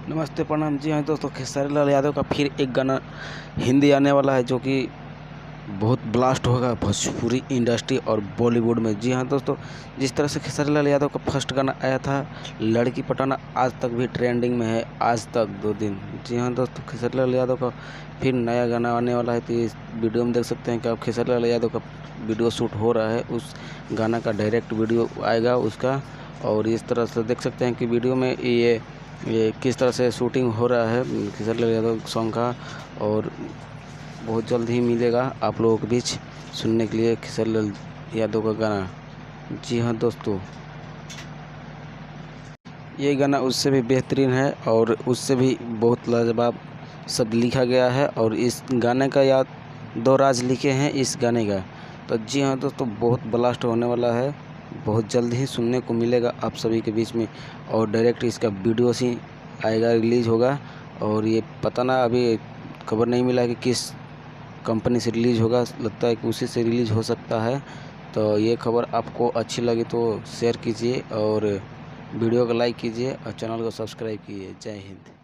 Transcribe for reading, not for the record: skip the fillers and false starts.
नमस्ते प्रणाम। जी हाँ दोस्तों, खेसारी लाल यादव का फिर एक गाना हिंदी आने वाला है जो कि बहुत ब्लास्ट होगा भोजपुरी इंडस्ट्री और बॉलीवुड में। जी हाँ दोस्तों, जिस तरह से खेसारी लाल यादव का फर्स्ट गाना आया था लड़की पटाना, आज तक भी ट्रेंडिंग में है, आज तक 2 दिन। जी हाँ दोस्तों, खेसारी लाल यादव का फिर नया गाना आने वाला है। तो इस वीडियो में देख सकते हैं कि आप खेसारी लाल यादव का वीडियो शूट हो रहा है, उस गाना का डायरेक्ट वीडियो आएगा उसका। और इस तरह से देख सकते हैं कि वीडियो में ये किस तरह से शूटिंग हो रहा है खेसारी लाल यादव सॉन्ग का। और बहुत जल्द ही मिलेगा आप लोगों के बीच सुनने के लिए खेसारी लाल यादव का गाना। जी हाँ दोस्तों, ये गाना उससे भी बेहतरीन है और उससे भी बहुत लाजवाब शब्द लिखा गया है। और इस गाने का याद 2 राज लिखे हैं इस गाने का। तो जी हाँ दोस्तों, बहुत ब्लास्ट होने वाला है, बहुत जल्द ही सुनने को मिलेगा आप सभी के बीच में। और डायरेक्ट इसका वीडियो ही आएगा, रिलीज़ होगा। और ये पता ना, अभी खबर नहीं मिला कि किस कंपनी से रिलीज़ होगा, लगता है कि उसी से रिलीज़ हो सकता है। तो ये खबर आपको अच्छी लगी तो शेयर कीजिए और वीडियो को लाइक कीजिए और चैनल को सब्सक्राइब कीजिए। जय हिंद।